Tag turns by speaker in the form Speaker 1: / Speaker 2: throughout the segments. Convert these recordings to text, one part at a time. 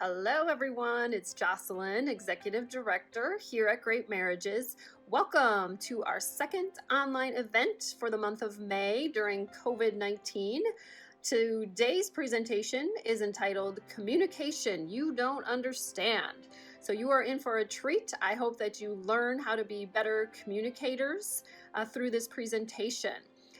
Speaker 1: Hello, everyone. It's Jocelyn, Executive Director here at Great Marriages. Welcome to our second online event for the month of May during COVID-19. Today's presentation is entitled Communication You Don't Understand. So you are in for a treat. I hope that you learn how to be better communicators through this presentation.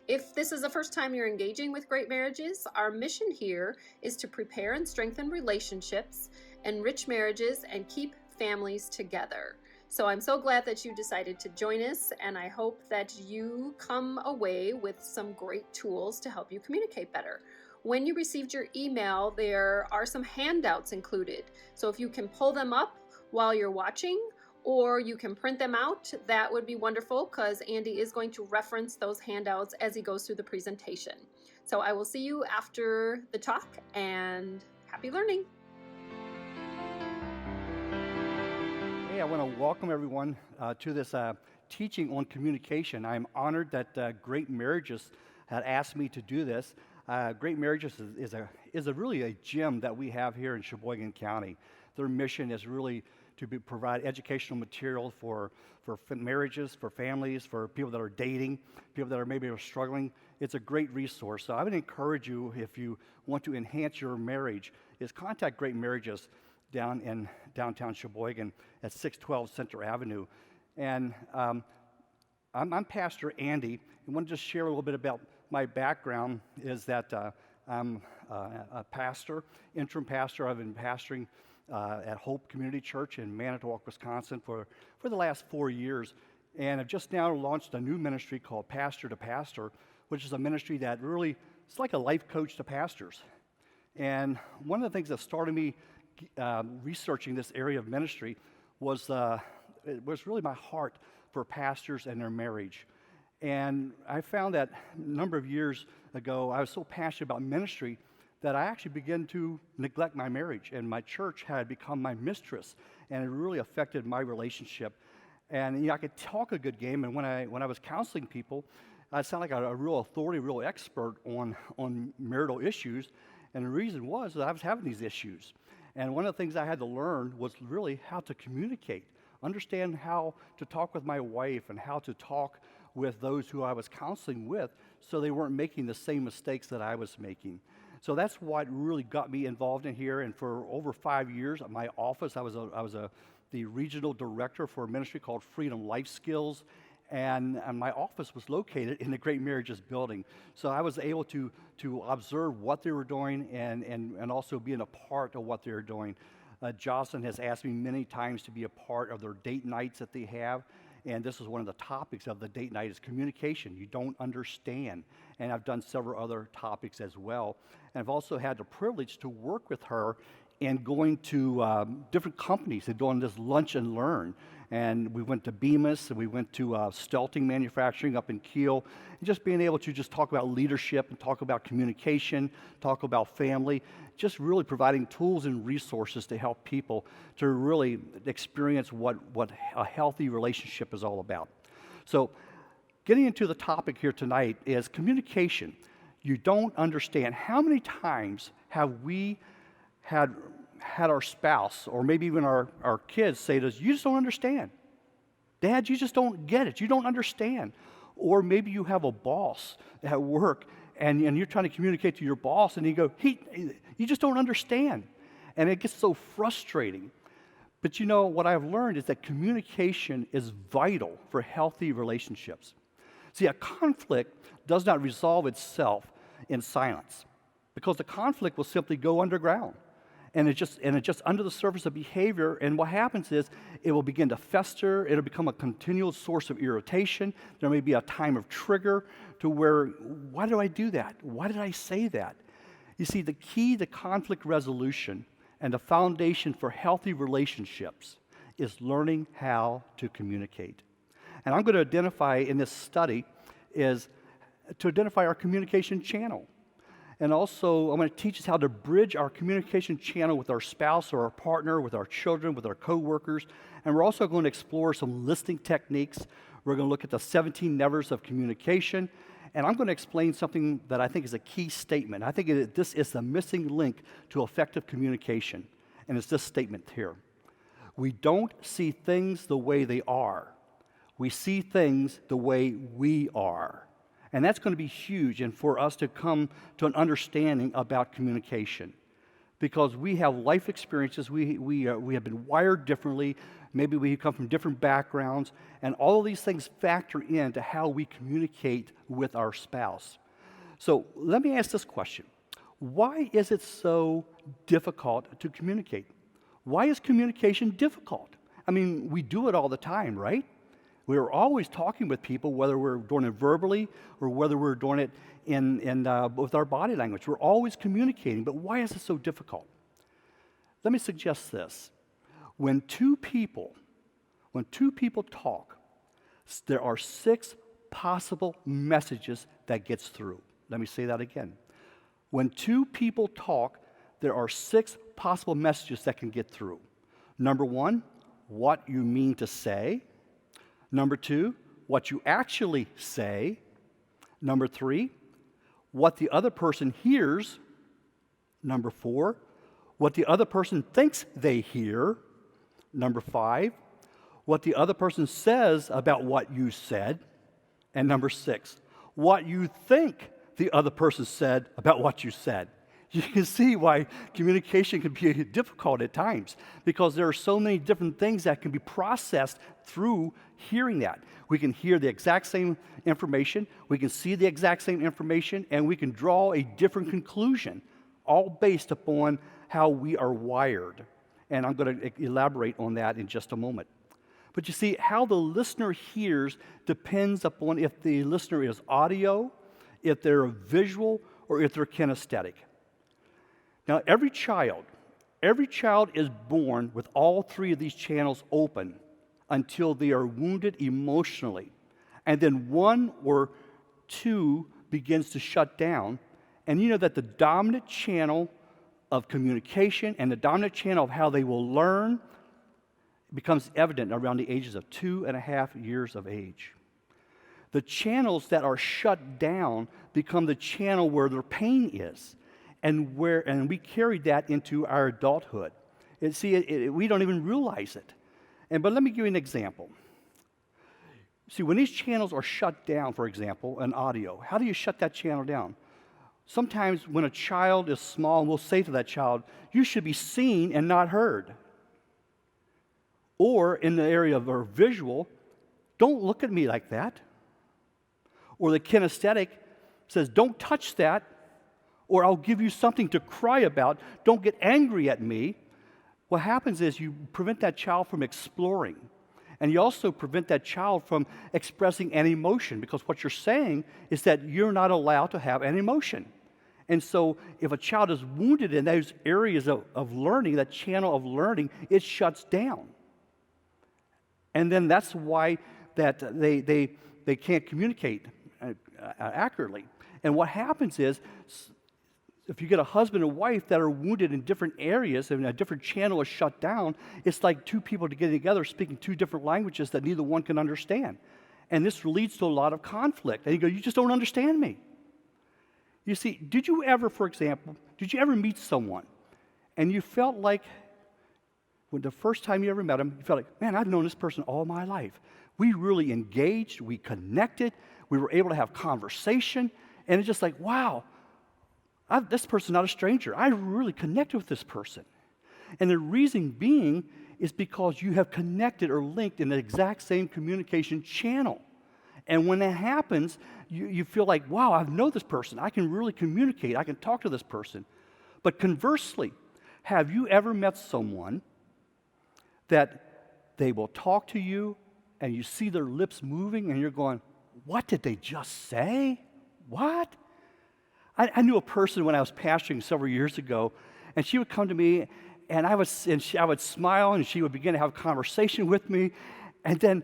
Speaker 1: If this is the first time you're engaging with Great Marriages, our mission here is to prepare and strengthen relationships, enrich marriages, and keep families together. So I'm so glad that you decided to join us, and I hope that you come away with some great tools to help you communicate better. When you received your email, there are some handouts included. So if you can pull them up while you're watching, or you can print them out, that would be wonderful because Andy is going to reference those handouts as he goes through the presentation. So I will see you after the talk, and happy learning.
Speaker 2: Hey, I want to welcome everyone to this teaching on communication. I'm honored that Great Marriages had asked me to do this. Great Marriages is really a gem that we have here in Sheboygan County. Their mission is really to provide educational material for marriages, for families, for people that are dating, people that are maybe struggling. It's a great resource. So I would encourage you, if you want to enhance your marriage, is contact Great Marriages down in downtown Sheboygan at 612 Center Avenue. And I'm Pastor Andy. I want to just share a little bit about my background is that I'm a pastor, interim pastor. I've been pastoring at Hope Community Church in Manitowoc, Wisconsin for the last 4 years. And I've just now launched a new ministry called Pastor to Pastor, which is a ministry that really, it's like a life coach to pastors. And one of the things that started me researching this area of ministry was it was really my heart for pastors and their marriage. And I found that a number of years ago, I was so passionate about ministry that I actually began to neglect my marriage, and my church had become my mistress, and it really affected my relationship. And I could talk a good game, and when I was counseling people, I sounded like a real authority, real expert on marital issues, and the reason was that I was having these issues. And one of the things I had to learn was really how to communicate, understand how to talk with my wife and how to talk with those who I was counseling with so they weren't making the same mistakes that I was making. So that's what really got me involved in here. And for over 5 years at my office, I was the regional director for a ministry called Freedom Life Skills. And my office was located in the Great Marriages building. So I was able to observe what they were doing and also being a part of what they were doing. Jocelyn has asked me many times to be a part of their date nights that they have. And this is one of the topics of the date night is communication. You don't understand. And I've done several other topics as well. And I've also had the privilege to work with her in going to different companies and doing this lunch and learn. And we went to Bemis, and we went to Stelting Manufacturing up in Kiel, and just being able to just talk about leadership and talk about communication, talk about family, just really providing tools and resources to help people to really experience what a healthy relationship is all about. So getting into the topic here tonight is communication. You don't understand. How many times have we had our spouse or maybe even our kids say to us, you just don't understand. Dad, you just don't get it. You don't understand. Or maybe you have a boss at work and you're trying to communicate to your boss and you go, you just don't understand. And it gets so frustrating. But you know, what I've learned is that communication is vital for healthy relationships. See, a conflict does not resolve itself in silence because the conflict will simply go underground. And it's just under the surface of behavior, and what happens is it will begin to fester, it'll become a continual source of irritation, there may be a time of trigger to where, why did I do that? Why did I say that? You see, the key to conflict resolution and the foundation for healthy relationships is learning how to communicate. And I'm going to identify in this study is to identify our communication channel. And also, I'm going to teach us how to bridge our communication channel with our spouse or our partner, with our children, with our coworkers. And we're also going to explore some listening techniques. We're going to look at the 17 nevers of communication. And I'm going to explain something that I think is a key statement. I think this is the missing link to effective communication. and it's this statement here. We don't see things the way they are. We see things the way we are. And that's going to be huge, and for us to come to an understanding about communication. Because we have life experiences, we have been wired differently, maybe we come from different backgrounds, and all of these things factor into how we communicate with our spouse. So let me ask this question. Why is it so difficult to communicate? Why is communication difficult? I mean, we do it all the time, right? We're always talking with people, whether we're doing it verbally or whether we're doing it with our body language. We're always communicating, but why is it so difficult? Let me suggest this. When two people talk, there are 6 possible messages that gets through. Let me say that again. When 2 people talk, there are 6 possible messages that can get through. Number 1, what you mean to say. Number 2, what you actually say. Number 3, what the other person hears. Number 4, what the other person thinks they hear. Number 5, what the other person says about what you said. And number 6, what you think the other person said about what you said. You can see why communication can be difficult at times, because there are so many different things that can be processed through hearing that. We can hear the exact same information, we can see the exact same information, and we can draw a different conclusion, all based upon how we are wired. And I'm going to elaborate on that in just a moment. But you see, how the listener hears depends upon if the listener is audio, if they're visual, or if they're kinesthetic. Now, every child is born with all 3 of these channels open until they are wounded emotionally. And then 1 or 2 begins to shut down. And you know that the dominant channel of communication and the dominant channel of how they will learn becomes evident around the ages of 2.5 years of age. The channels that are shut down become the channel where their pain is. And we carry that into our adulthood. And see, we don't even realize it. But let me give you an example. See, when these channels are shut down, for example, in audio, how do you shut that channel down? Sometimes when a child is small, we'll say to that child, you should be seen and not heard. Or in the area of our visual, don't look at me like that. Or the kinesthetic says, don't touch that, or I'll give you something to cry about. Don't get angry at me. What happens is you prevent that child from exploring. And you also prevent that child from expressing an emotion, because what you're saying is that you're not allowed to have an emotion. And so if a child is wounded in those areas of learning, that channel of learning, it shuts down. And then that's why that they can't communicate accurately. And what happens is, if you get a husband and wife that are wounded in different areas and a different channel is shut down, it's like 2 people getting together speaking 2 different languages that neither one can understand. And this leads to a lot of conflict. And you go, you just don't understand me. You see, did you ever meet someone and you felt like, when the first time you ever met them, you felt like, man, I've known this person all my life. We really engaged, we connected, we were able to have conversation, and it's just like, wow, this person's not a stranger. I really connected with this person. And the reason being is because you have connected or linked in the exact same communication channel. And when that happens, you feel like, wow, I know this person. I can really communicate. I can talk to this person. But conversely, have you ever met someone that they will talk to you and you see their lips moving and you're going, what did they just say? What? I knew a person when I was pastoring several years ago, and she would come to me, and I would smile, and she would begin to have a conversation with me, and then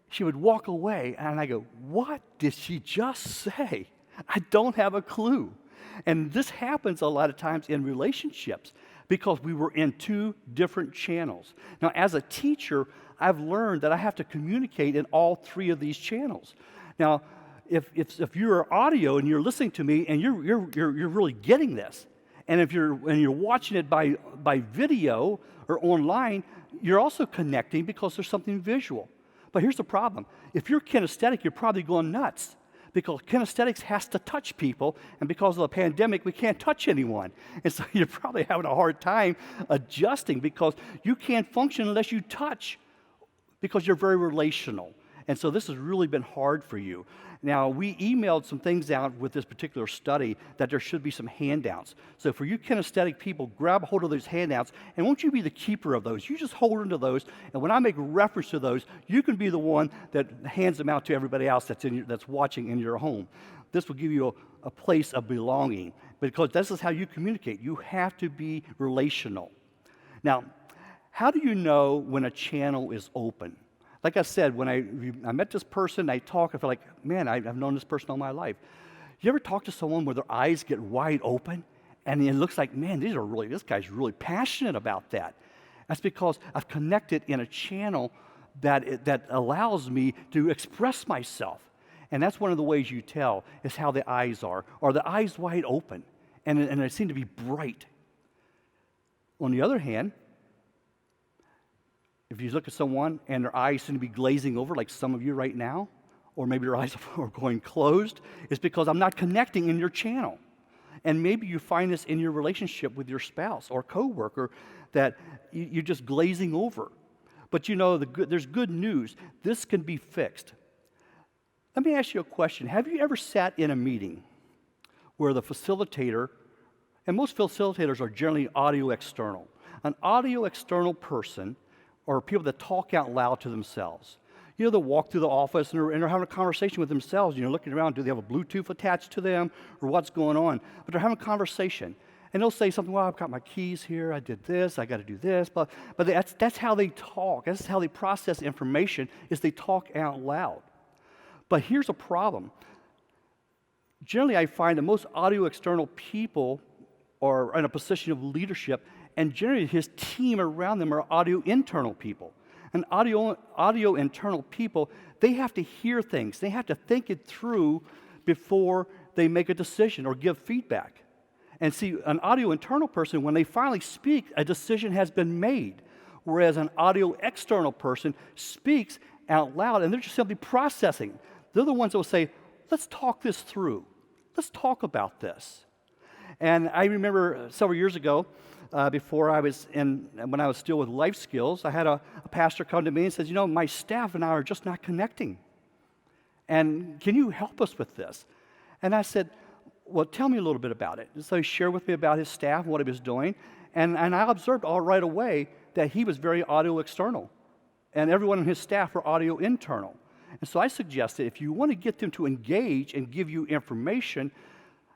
Speaker 2: she would walk away, and I go, what did she just say? I don't have a clue. And this happens a lot of times in relationships because we were in 2 different channels. Now, as a teacher, I've learned that I have to communicate in all 3 of these channels. Now, if you're audio and you're listening to me and you're really getting this, And if you're watching it by video or online, you're also connecting because there's something visual. But here's the problem. If you're kinesthetic, you're probably going nuts because kinesthetics has to touch people, and because of the pandemic, we can't touch anyone. And so you're probably having a hard time adjusting because you can't function unless you touch because you're very relational. And so this has really been hard for you. Now, we emailed some things out with this particular study that there should be some handouts. So for you kinesthetic people, grab hold of those handouts, and won't you be the keeper of those? You just hold onto those, and when I make reference to those, you can be the one that hands them out to everybody else that's watching in your home. This will give you a place of belonging, because this is how you communicate. You have to be relational. Now, how do you know when a channel is open? Like I said, when I met this person, I talk, I feel like, man, I've known this person all my life. You ever talk to someone where their eyes get wide open, and it looks like, man, this guy's really passionate about that? That's because I've connected in a channel that allows me to express myself. And that's one of the ways you tell, is how the eyes are. Are the eyes wide open? And they seem to be bright. On the other hand, if you look at someone and their eyes seem to be glazing over, like some of you right now, or maybe your eyes are going closed, it's because I'm not connecting in your channel. And maybe you find this in your relationship with your spouse or coworker, that you're just glazing over. But you know, there's good news. This can be fixed. Let me ask you a question. Have you ever sat in a meeting where the facilitator, and most facilitators are generally audio external, an audio external person, or people that talk out loud to themselves. You know, they'll walk through the office and they're having a conversation with themselves. You know, looking around, do they have a Bluetooth attached to them or what's going on? But they're having a conversation. And they'll say something, well, I've got my keys here, I did this, I got to do this. But that's how they talk. That's how they process information, is they talk out loud. But here's a problem. Generally, I find that most audio external people are in a position of leadership, and generally his team around them are audio internal people. And audio internal people, they have to hear things. They have to think it through before they make a decision or give feedback. And see, an audio internal person, when they finally speak, a decision has been made. Whereas an audio external person speaks out loud, and they're just simply processing. They're the ones that will say, let's talk this through. Let's talk about this. And I remember several years ago, when I was still with Life Skills, I had a pastor come to me and says, you know, my staff and I are just not connecting. And can you help us with this? And I said, well, tell me a little bit about it. And so he shared with me about his staff and what he was doing. And I observed all right away that he was very audio external. And everyone on his staff were audio internal. And so I suggested, if you want to get them to engage and give you information,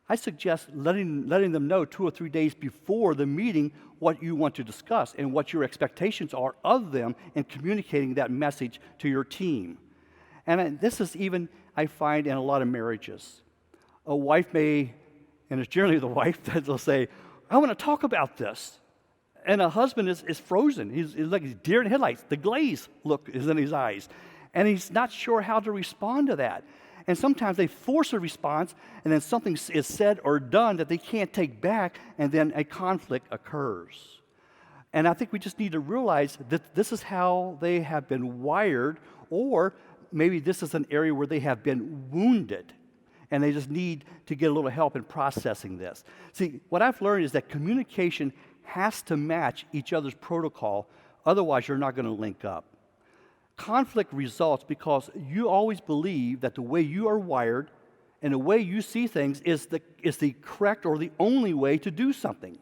Speaker 2: I suggest letting them know 2 or 3 days before the meeting what you want to discuss and what your expectations are of them, and communicating that message to your team. And this is even, I find, in a lot of marriages. A wife may, and it's generally the wife that will say, I want to talk about this. And a husband is frozen. He's like he's deer in headlights. The glaze look is in his eyes. And he's not sure how to respond to that. And sometimes they force a response, and then something is said or done that they can't take back, and then a conflict occurs. And I think we just need to realize that this is how they have been wired, or maybe this is an area where they have been wounded, and they just need to get a little help in processing this. See, what I've learned is that communication has to match each other's protocol, otherwise you're not going to link up. Conflict results because you always believe that the way you are wired and the way you see things is the correct or the only way to do something.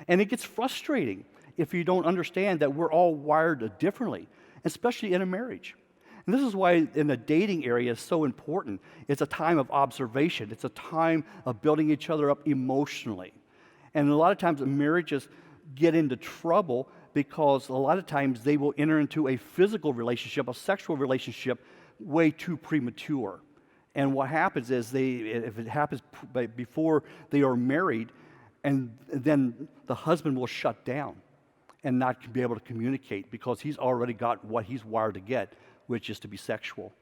Speaker 2: And it gets frustrating if you don't understand that we're all wired differently, especially in a marriage. And this is why in the dating area is so important. It's a time of observation. It's a time of building each other up emotionally. And a lot of times marriages get into trouble because a lot of times they will enter into a physical relationship, a sexual relationship, way too premature. And what happens is if it happens before they are married, and then the husband will shut down and not be able to communicate because he's already got what he's wired to get, which is to be sexual.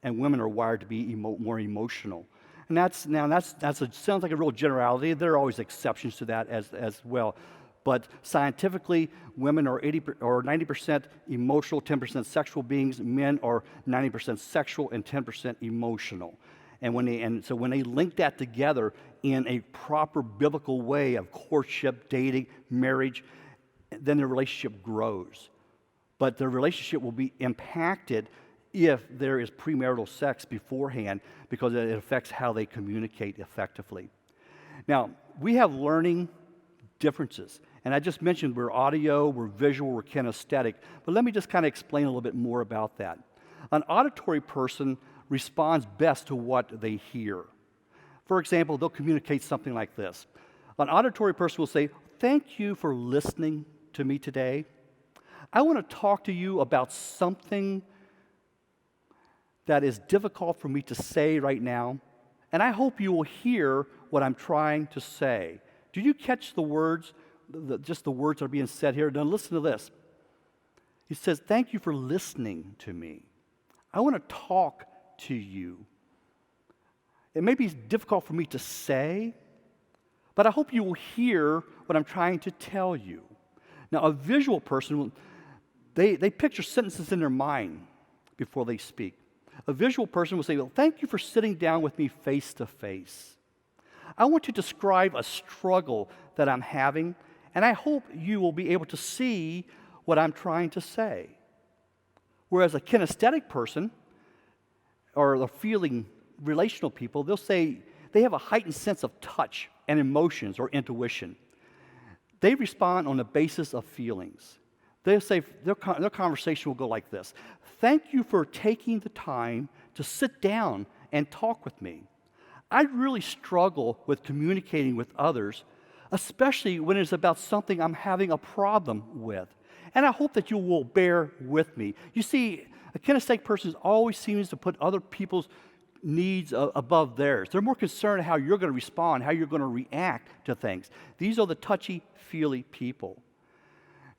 Speaker 2: And women are wired to be more emotional. And sounds like a real generality. There are always exceptions to that as well. But scientifically, women are 90% emotional, 10% sexual beings. Men are 90% sexual and 10% emotional. And so when they link that together in a proper biblical way of courtship, dating, marriage, then the relationship grows. But the relationship will be impacted if there is premarital sex beforehand, because it affects how they communicate effectively. Now, we have learning differences. And I just mentioned we're audio, we're visual, we're kinesthetic. But let me just kind of explain a little bit more about that. An auditory person responds best to what they hear. For example, they'll communicate something like this. An auditory person will say, "Thank you for listening to me today. I want to talk to you about something that is difficult for me to say right now, and I hope you will hear what I'm trying to say." Do you catch the words, just the words that are being said here? Now listen to this. He says, "Thank you for listening to me. I want to talk to you. It may be difficult for me to say, but I hope you will hear what I'm trying to tell you." Now, a visual person, they picture sentences in their mind before they speak. A visual person will say, "Well, thank you for sitting down with me face to face. I want to describe a struggle that I'm having, and I hope you will be able to see what I'm trying to say." Whereas a kinesthetic person, or the feeling relational people, they'll say they have a heightened sense of touch and emotions or intuition. They respond on the basis of feelings. They'll say, their conversation will go like this: "Thank you for taking the time to sit down and talk with me. I really struggle with communicating with others, especially when it's about something I'm having a problem with. And I hope that you will bear with me." You see, a kinesthetic person always seems to put other people's needs above theirs. They're more concerned how you're going to respond, how you're going to react to things. These are the touchy-feely people.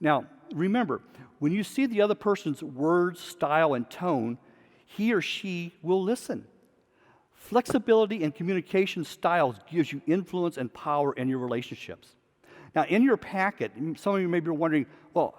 Speaker 2: Now, remember, when you see the other person's words, style, and tone, he or she will listen. Flexibility in communication styles gives you influence and power in your relationships. Now, in your packet, some of you may be wondering, well,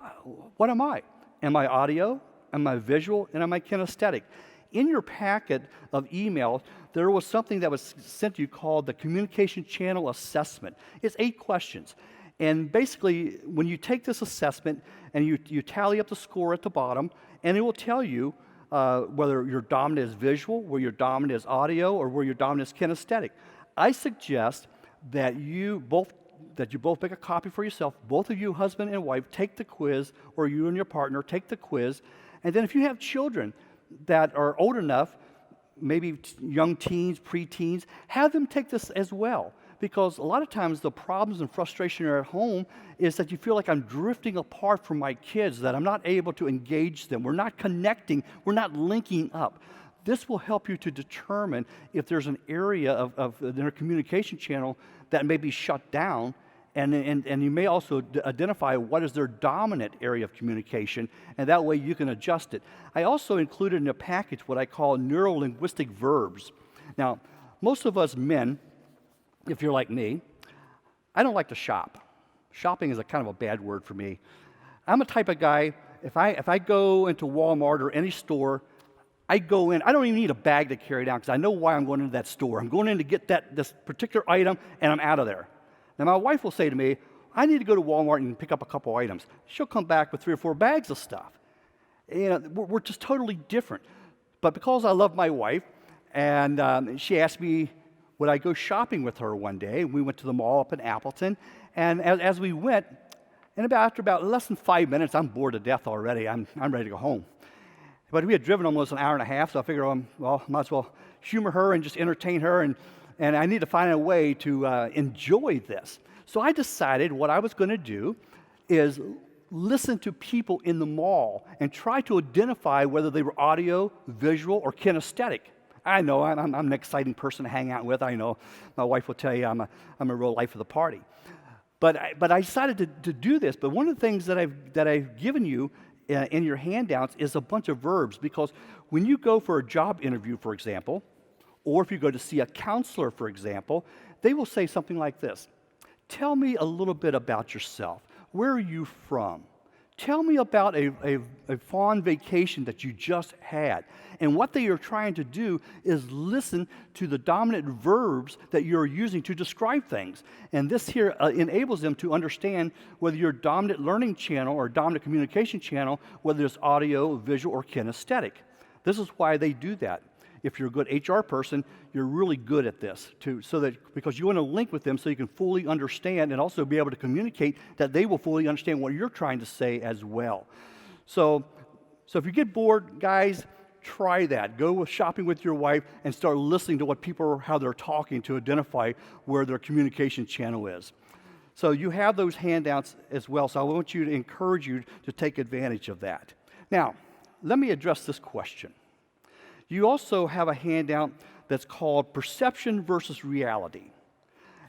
Speaker 2: what am I? Am I audio? Am I visual? And am I kinesthetic? In your packet of emails, there was something that was sent to you called the Communication Channel Assessment. It's 8 questions. And basically, when you take this assessment and you tally up the score at the bottom, and it will tell you whether your dominant is visual, whether your dominant is audio, or where your dominant is kinesthetic. I suggest that you both make a copy for yourself. Both of you, husband and wife, take the quiz, or you and your partner take the quiz. And then if you have children that are old enough, maybe young teens, preteens, have them take this as well. Because a lot of times the problems and frustration are at home is that you feel like I'm drifting apart from my kids, that I'm not able to engage them. We're not connecting. We're not linking up. This will help you to determine if there's an area of their communication channel that may be shut down, and you may also identify what is their dominant area of communication, and that way you can adjust it. I also included in the package what I call neuro-linguistic verbs. Now, most of us men, if you're like me, I don't like to shop. Shopping is a kind of a bad word for me. I'm a type of guy, if I go into Walmart or any store, I go in, I don't even need a bag to carry down because I know why I'm going into that store. I'm going in to get this particular item, and I'm out of there. Now, my wife will say to me, "I need to go to Walmart and pick up a couple items." She'll come back with 3 or 4 bags of stuff. You know, we're just totally different. But because I love my wife, and she asked me, would I go shopping with her one day? We went to the mall up in Appleton, and as we went, and after about less than 5 minutes, I'm bored to death already. I'm ready to go home. But we had driven almost an hour and a half, so I figured, might as well humor her and just entertain her, and I need to find a way to enjoy this. So I decided what I was going to do is listen to people in the mall and try to identify whether they were audio, visual, or kinesthetic. I know I'm an exciting person to hang out with. I know my wife will tell you I'm a real life of the party. But I decided to do this. But one of the things that I've given you in your handouts is a bunch of verbs, because when you go for a job interview, for example, or if you go to see a counselor, for example, they will say something like this: tell me a little bit about yourself. Where are you from? Tell me about a fond vacation that you just had. And what they are trying to do is listen to the dominant verbs that you're using to describe things. And this here enables them to understand whether you're a dominant learning channel or dominant communication channel, whether it's audio, visual, or kinesthetic. This is why they do that. If you're a good HR person, you're really good at this because you want to link with them so you can fully understand and also be able to communicate that they will fully understand what you're trying to say as well. So if you get bored, guys, try that. Go shopping with your wife and start listening to what people, how they're talking, to identify where their communication channel is. So you have those handouts as well. So I want you to encourage you to take advantage of that. Now, let me address this question. You also have a handout that's called Perception versus Reality.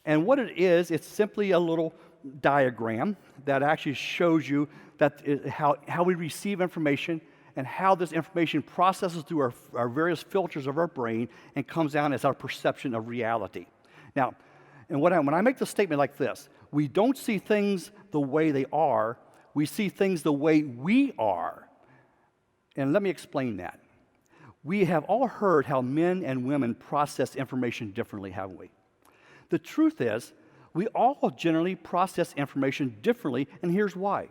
Speaker 2: And what it is, it's simply a little diagram that actually shows you that how we receive information and how this information processes through our various filters of our brain and comes down as our perception of reality. Now, and when I make the statement like this, we don't see things the way they are, we see things the way we are. And let me explain that. We have all heard how men and women process information differently, haven't we? The truth is, we all generally process information differently, and here's why.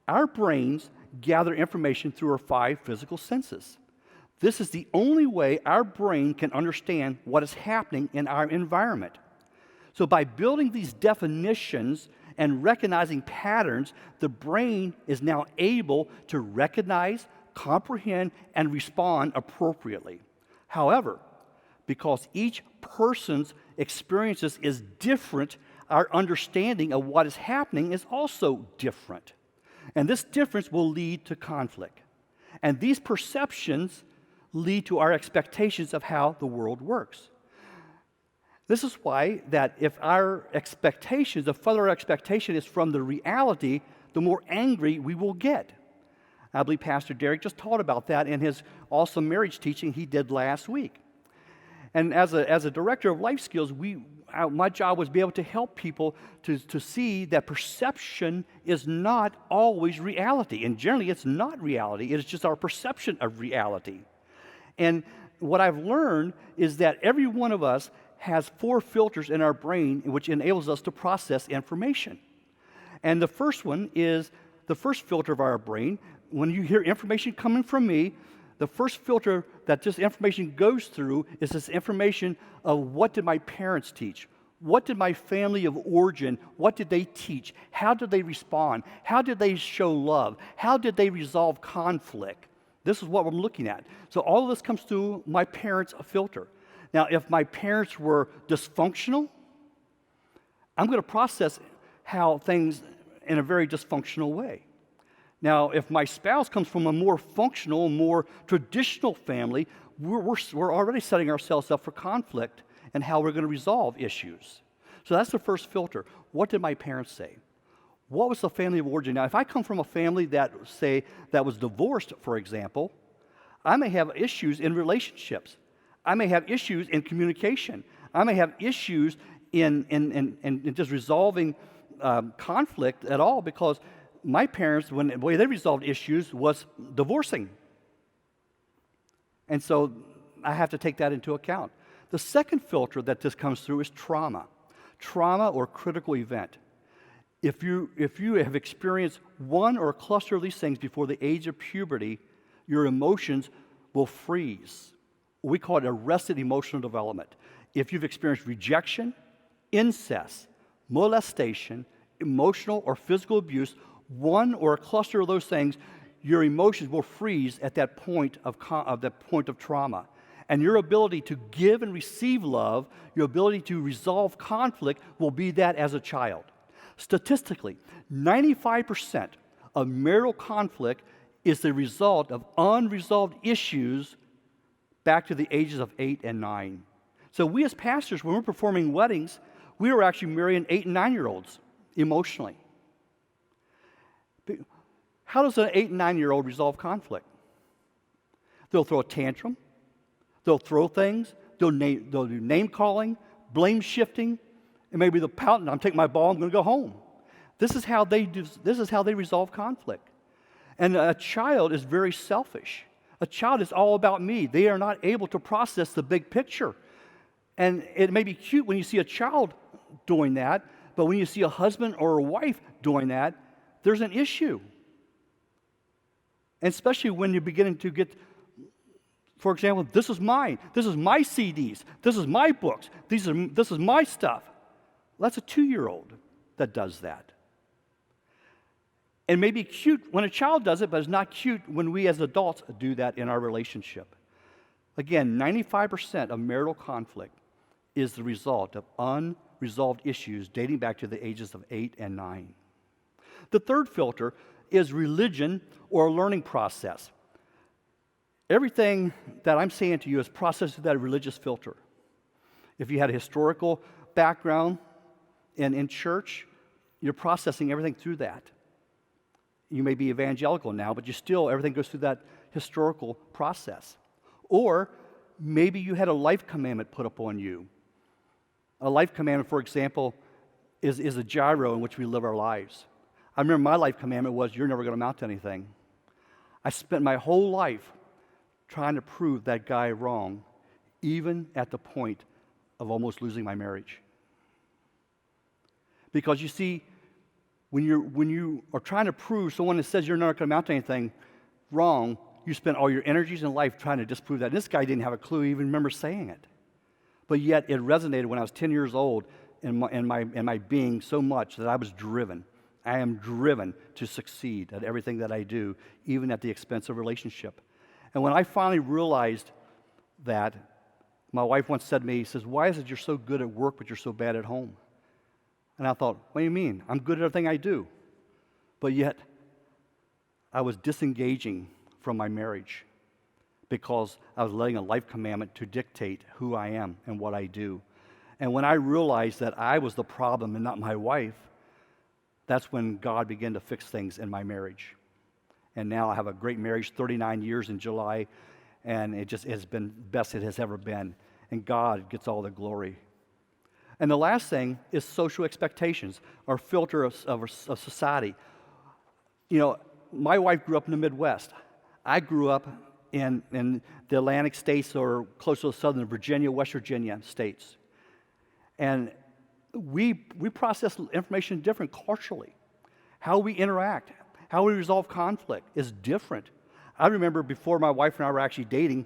Speaker 2: Our brains gather information through our 5 physical senses. This is the only way our brain can understand what is happening in our environment. So by building these definitions and recognizing patterns, the brain is now able to recognize, comprehend, and respond appropriately. However, because each person's experiences is different, our understanding of what is happening is also different. And this difference will lead to conflict. And these perceptions lead to our expectations of how the world works. This is why that if our expectations, the further our expectation is from the reality, the more angry we will get. I believe Pastor Derek just taught about that in his awesome marriage teaching he did last week. And as a director of life skills, my job was to be able to help people to see that perception is not always reality. And generally, it's not reality. It is just our perception of reality. And what I've learned is that every one of us has 4 filters in our brain which enables us to process information. And the first one is the first filter of our brain. When you hear information coming from me, the first filter that this information goes through is this information of what did my parents teach? What did my family of origin, what did they teach? How did they respond? How did they show love? How did they resolve conflict? This is what I'm looking at. So all of this comes through my parents' filter. Now, if my parents were dysfunctional, I'm going to process how things in a very dysfunctional way. Now, if my spouse comes from a more functional, more traditional family, we're already setting ourselves up for conflict and how we're going to resolve issues. So that's the first filter. What did my parents say? What was the family of origin? Now, if I come from a family that was divorced, for example, I may have issues in relationships. I may have issues in communication. I may have issues in just resolving conflict at all, because my parents, the way they resolved issues was divorcing. And so I have to take that into account. The second filter that this comes through is trauma. Trauma or critical event. If you have experienced one or a cluster of these things before the age of puberty, your emotions will freeze. We call it arrested emotional development. If you've experienced rejection, incest, molestation, emotional or physical abuse, one or a cluster of those things, your emotions will freeze at that point of trauma. And your ability to give and receive love, your ability to resolve conflict will be that as a child. Statistically, 95% of marital conflict is the result of unresolved issues back to the ages of 8 and 9. So we as pastors, when we're performing weddings, we are actually marrying 8 and 9-year-olds emotionally. How does an 8 and 9-year-old resolve conflict? They'll throw a tantrum. They'll throw things. they'll do name calling, blame shifting, and maybe they'll pout and I'm taking my ball, I'm going to go home. This is how they resolve conflict. And a child is very selfish. A child is all about me. They are not able to process the big picture. And it may be cute when you see a child doing that, but when you see a husband or a wife doing that, there's an issue. And especially when you're beginning to get, for example, this is mine. This is my CDs. This is my books. This is my stuff. That's a 2-year-old that does that. It may be cute when a child does it, but it's not cute when we as adults do that in our relationship. Again, 95% of marital conflict is the result of unresolved issues dating back to the ages of 8 and 9. The third filter is religion or a learning process. Everything that I'm saying to you is processed through that religious filter. If you had a historical background in church, you're processing everything through that. You may be evangelical now, but everything goes through that historical process. Or maybe you had a life commandment put upon you. A life commandment, for example, is a gyro in which we live our lives. I remember my life commandment was, you're never going to amount to anything. I spent my whole life trying to prove that guy wrong, even at the point of almost losing my marriage. Because you see, when you are trying to prove someone that says you're not going to amount to anything wrong, you spend all your energies in life trying to disprove that. And this guy didn't have a clue, he even remember saying it. But yet it resonated when I was 10 years old in my being so much that I was driven. I am driven to succeed at everything that I do, even at the expense of relationship. And when I finally realized that, my wife once said to me, says, why is it you're so good at work but you're so bad at home? And I thought, what do you mean? I'm good at everything I do. But yet, I was disengaging from my marriage because I was letting a life commandment to dictate who I am and what I do. And when I realized that I was the problem and not my wife, that's when God began to fix things in my marriage. And now I have a great marriage, 39 years in July, and it just has been the best it has ever been. And God gets all the glory. And the last thing is social expectations, or filter of society. You know, my wife grew up in the Midwest. I grew up in the Atlantic states, or close to the southern Virginia, West Virginia states. And we process information different culturally. How we interact, how we resolve conflict is different. I remember before my wife and I were actually dating,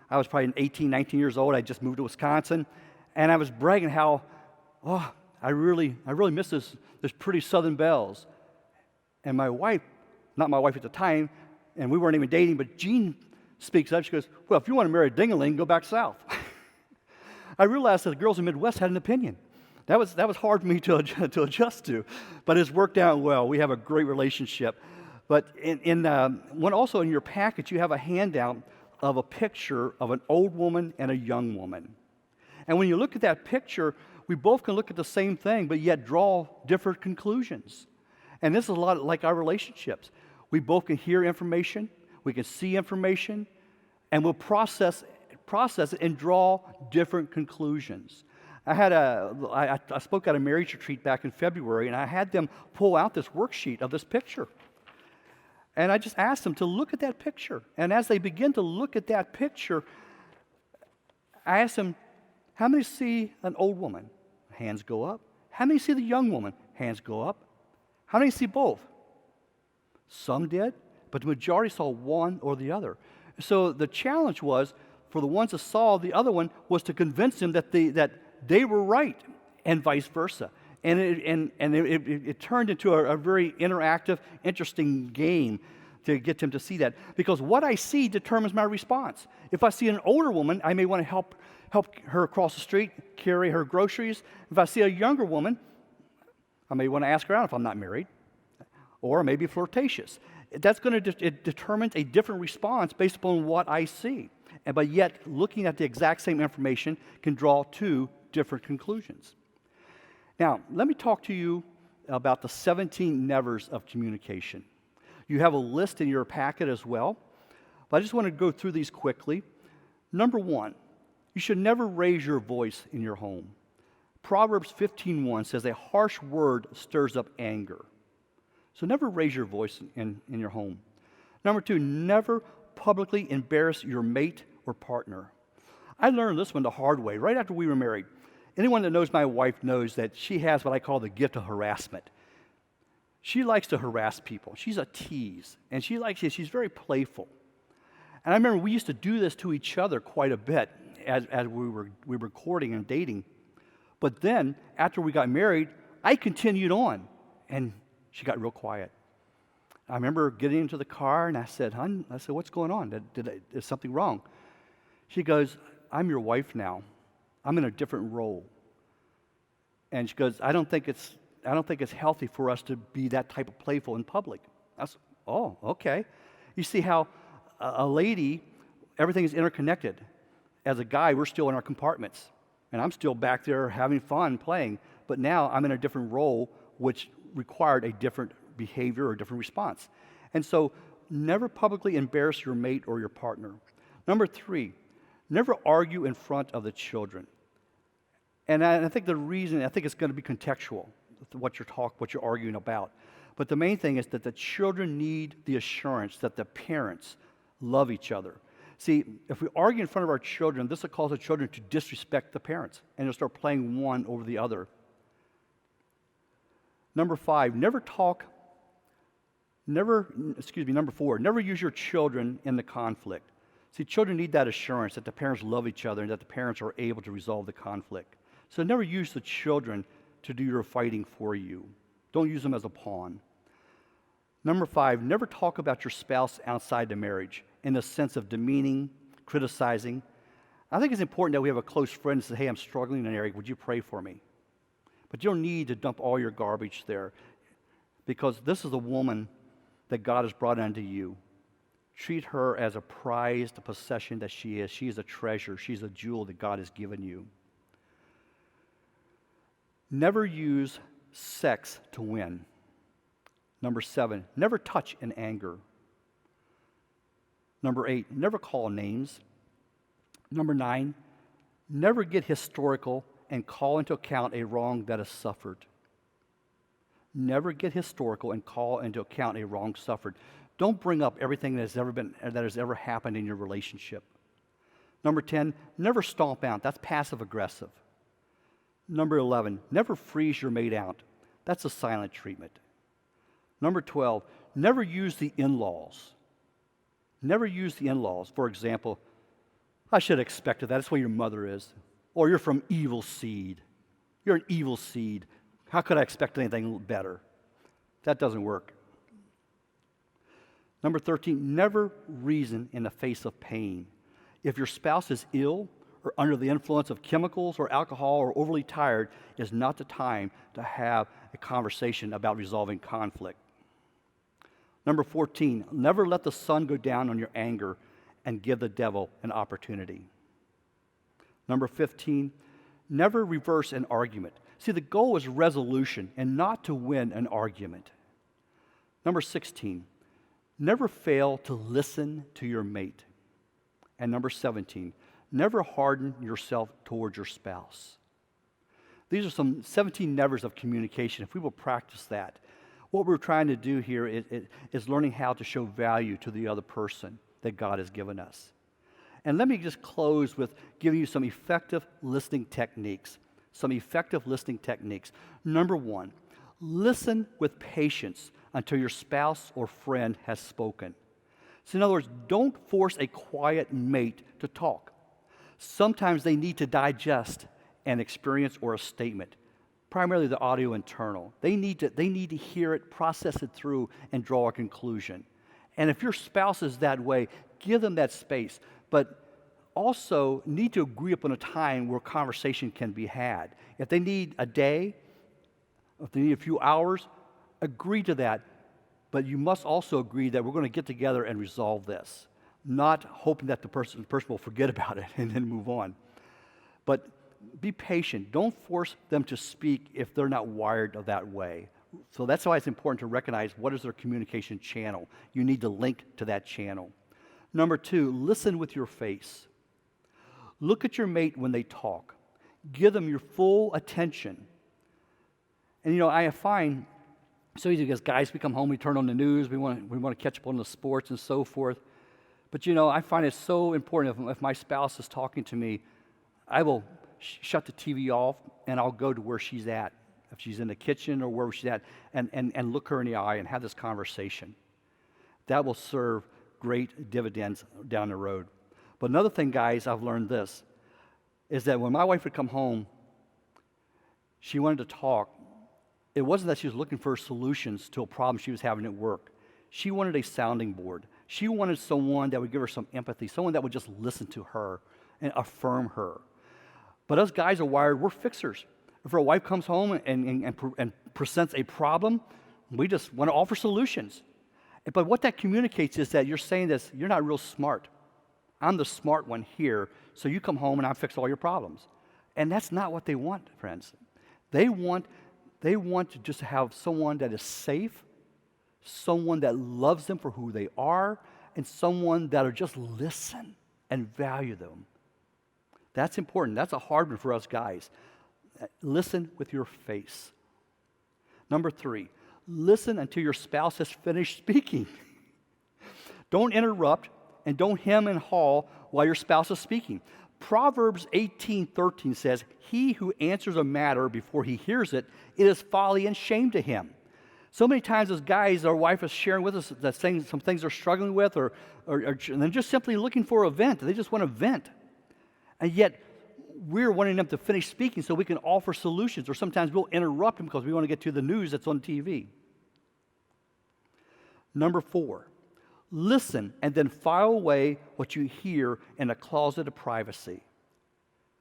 Speaker 2: I was probably 18, 19 years old. I just moved to Wisconsin, and I was bragging how, I really miss this pretty Southern belles. And my wife, not my wife at the time, and we weren't even dating, but Jean speaks up. She goes, well, if you want to marry a ding-a-ling, go back south. I realized that the girls in the Midwest had an opinion. That was hard for me to adjust to, but it's worked out well. We have a great relationship. But also in your package, you have a handout of a picture of an old woman and a young woman. And when you look at that picture, we both can look at the same thing, but yet draw different conclusions. And this is a lot like our relationships. We both can hear information, we can see information, and we'll process it and draw different conclusions. I spoke at a marriage retreat back in February, and I had them pull out this worksheet of this picture. And I just asked them to look at that picture. And as they begin to look at that picture, I asked them, how many see an old woman? Hands go up. How many see the young woman? Hands go up. How many see both? Some did, but the majority saw one or the other. So the challenge was, for the ones that saw the other one, was to convince them that they were right, and vice versa. And it turned into a very interactive, interesting game to get them to see that. Because what I see determines my response. If I see an older woman, I may want to help her across the street, carry her groceries. If I see a younger woman, I may want to ask her out if I'm not married, or maybe flirtatious. That's going to it determines a different response based upon what I see. But yet, looking at the exact same information can draw two different conclusions. Now, let me talk to you about the 17 nevers of communication. You have a list in your packet as well, but I just want to go through these quickly. Number one, You should never raise your voice in your home. Proverbs 15:1 says, a harsh word stirs up anger. So never raise your voice in your home. Number 2, never publicly embarrass your mate or partner. I learned this one the hard way, right after we were married. Anyone that knows my wife knows that she has what I call the gift of harassment. She likes to harass people. She's a tease, and she's very playful. And I remember we used to do this to each other quite a bit as we were courting and dating. But then, after we got married, I continued on, and she got real quiet. I remember getting into the car, and I said, "Hon," what's going on? Is something wrong? She goes, "I'm your wife now. I'm in a different role." And she goes, I don't think it's healthy for us to be that type of playful in public. I said, oh, okay. You see how a lady, everything is interconnected. As a guy, we're still in our compartments, and I'm still back there having fun playing, but now I'm in a different role, which required a different behavior or a different response. And so never publicly embarrass your mate or your partner. Number 3, never argue in front of the children. And I think it's going to be contextual, what you're arguing about. But the main thing is that the children need the assurance that the parents love each other. See, if we argue in front of our children, this will cause the children to disrespect the parents, and they'll start playing one over the other. Number 4, never use your children in the conflict. See, children need that assurance that the parents love each other and that the parents are able to resolve the conflict. So never use the children to do your fighting for you. Don't use them as a pawn. Number 5, never talk about your spouse outside the marriage in the sense of demeaning, criticizing. I think it's important that we have a close friend that says, hey, I'm struggling in an area. Would you pray for me? But you don't need to dump all your garbage there, because this is a woman that God has brought unto you. Treat her as a prized possession that she is. She is a treasure. She's a jewel that God has given you. Never use sex to win. Number 7, never touch in anger. Number 8, never call names. Number 9, never get historical and call into account a wrong that is suffered. Never get historical and call into account a wrong suffered. Don't bring up everything that has ever happened in your relationship. Number 10, never stomp out. That's passive aggressive. Number 11, never freeze your mate out. That's a silent treatment. Number 12, never use the in-laws. Never use the in-laws. For example, I should have expected that. That's where your mother is. Or you're from evil seed. You're an evil seed. How could I expect anything better? That doesn't work. Number 13, never reason in the face of pain. If your spouse is ill or under the influence of chemicals or alcohol or overly tired, is not the time to have a conversation about resolving conflict. Number 14, never let the sun go down on your anger and give the devil an opportunity. Number 15, never reverse an argument. See, the goal is resolution and not to win an argument. Number 16, never fail to listen to your mate. And number 17, never harden yourself towards your spouse. These are some 17 nevers of communication. If we will practice that, what we're trying to do here is learning how to show value to the other person that God has given us. And let me just close with giving you some effective listening techniques. Number 1, listen with patience until your spouse or friend has spoken. So in other words, don't force a quiet mate to talk. Sometimes they need to digest an experience or a statement, primarily the audio internal. They need to hear it, process it through, and draw a conclusion. And if your spouse is that way, give them that space. But also need to agree upon a time where conversation can be had. If they need a day, if they need a few hours, agree to that. But you must also agree that we're going to get together and resolve this, not hoping that the person will forget about it and then move on. But be patient. Don't force them to speak if they're not wired that way. So that's why it's important to recognize what is their communication channel. You need to link to that channel. Number 2, listen with your face. Look at your mate when they talk. Give them your full attention. And I find so easy because guys, we come home, we turn on the news, we want to catch up on the sports and so forth. But I find it so important if my spouse is talking to me, I will shut the TV off and I'll go to where she's at. If she's in the kitchen or wherever she's at, and look her in the eye and have this conversation. That will serve great dividends down the road. But another thing, guys, I've learned this, is that when my wife would come home, she wanted to talk. It wasn't that she was looking for solutions to a problem she was having at work. She wanted a sounding board. She wanted someone that would give her some empathy, someone that would just listen to her and affirm her. But us guys are wired, we're fixers. If our wife comes home and presents a problem, we just want to offer solutions. But what that communicates is that you're saying this, you're not real smart. I'm the smart one here, so you come home and I fix all your problems. And that's not what they want, friends. They want to just have someone that is safe, someone that loves them for who they are, and someone that'll just listen and value them. That's important. That's a hard one for us guys. Listen with your face. Number 3, listen until your spouse has finished speaking. Don't interrupt and don't hem and haw while your spouse is speaking. Proverbs 18:13 says, "He who answers a matter before he hears it, it is folly and shame to him." So many times as guys, our wife is sharing with us that some things they're struggling with or and they're just simply looking for a vent. They just want to vent. And yet, we're wanting them to finish speaking so we can offer solutions, or sometimes we'll interrupt them because we want to get to the news that's on TV. Number 4, listen and then file away what you hear in a closet of privacy.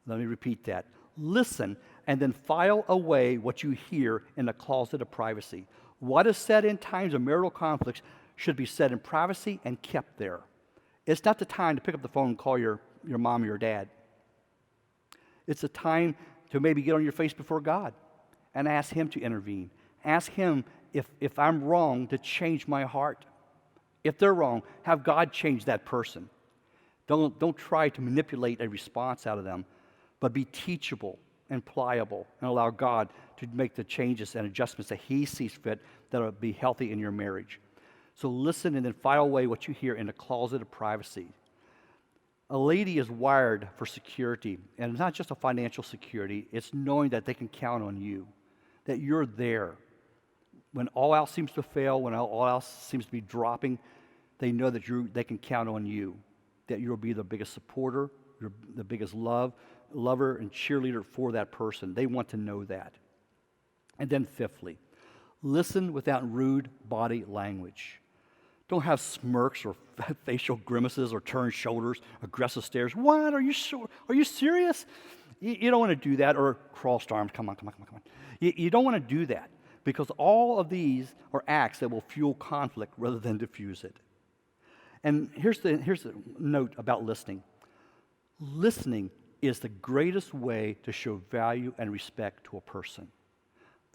Speaker 2: Let me repeat that. Listen and then file away what you hear in a closet of privacy. What is said in times of marital conflicts should be said in privacy and kept there. It's not the time to pick up the phone and call your mom or your dad. It's a time to maybe get on your face before God and ask Him to intervene. Ask Him if I'm wrong to change my heart. If they're wrong, have God change that person. Don't try to manipulate a response out of them, but be teachable and pliable and allow God to make the changes and adjustments that He sees fit that will be healthy in your marriage. So listen and then file away what you hear in a closet of privacy. A lady is wired for security, and it's not just a financial security, it's knowing that they can count on you, that you're there. When all else seems to fail, when all else seems to be dropping, they know that they can count on you, that you'll be the biggest supporter, you're the biggest lover and cheerleader for that person. They want to know that. And then fifthly, listen without rude body language. Don't have smirks or facial grimaces or turned shoulders, aggressive stares. What? Are you sure? Are you serious? You don't want to do that, or crossed arms. Come on. You don't want to do that, because all of these are acts that will fuel conflict rather than diffuse it. And here's the note about listening. Listening is the greatest way to show value and respect to a person.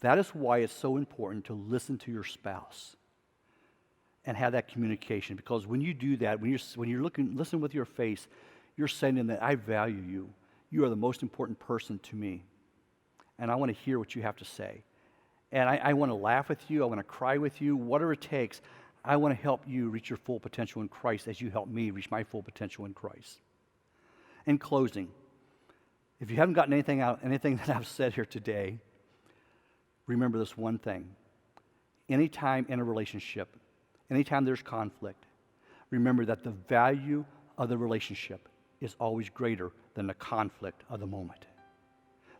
Speaker 2: That is why it's so important to listen to your spouse and have that communication, because when you do that, when you're listen with your face, you're saying to them that I value you. You are the most important person to me, and I want to hear what you have to say. And I want to laugh with you. I want to cry with you. Whatever it takes, I want to help you reach your full potential in Christ as you help me reach my full potential in Christ. In closing, if you haven't gotten anything that I've said here today, remember this one thing. Anytime in a relationship, anytime there's conflict, remember that the value of the relationship is always greater than the conflict of the moment.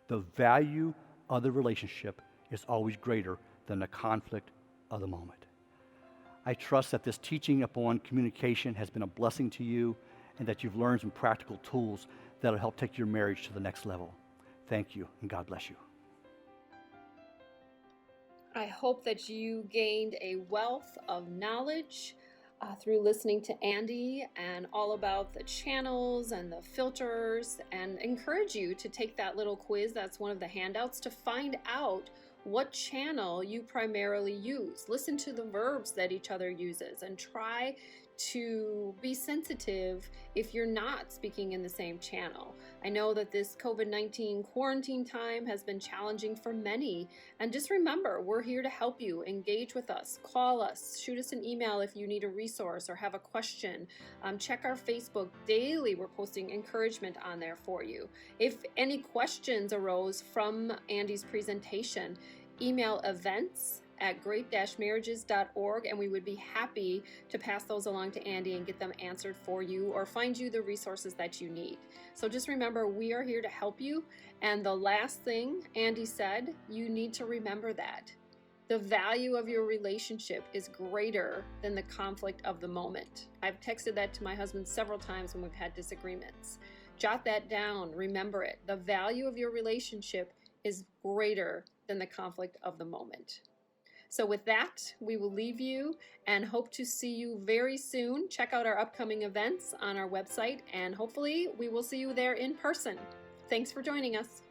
Speaker 2: The value of the relationship is always greater than the conflict of the moment. I trust that this teaching upon communication has been a blessing to you, and that you've learned some practical tools that will help take your marriage to the next level. Thank you, and God bless you.
Speaker 1: I hope that you gained a wealth of knowledge through listening to Andy and all about the channels and the filters, and encourage you to take that little quiz that's one of the handouts to find out what channel you primarily use. Listen to the verbs that each other uses and try to be sensitive if you're not speaking in the same channel. I know that this COVID-19 quarantine time has been challenging for many, and just remember, we're here to help you. Engage with us, call us, shoot us an email if you need a resource or have a question. Check our Facebook daily. We're posting encouragement on there for you. If any questions arose from Andy's presentation, email events@great-marriages.org, and we would be happy to pass those along to Andy and get them answered for you or find you the resources that you need. So just remember, we are here to help you. And the last thing Andy said, you need to remember that the value of your relationship is greater than the conflict of the moment. I've texted that to my husband several times when we've had disagreements. Jot that down. Remember it. The value of your relationship is greater than the conflict of the moment. So with that, we will leave you and hope to see you very soon. Check out our upcoming events on our website, and hopefully we will see you there in person. Thanks for joining us.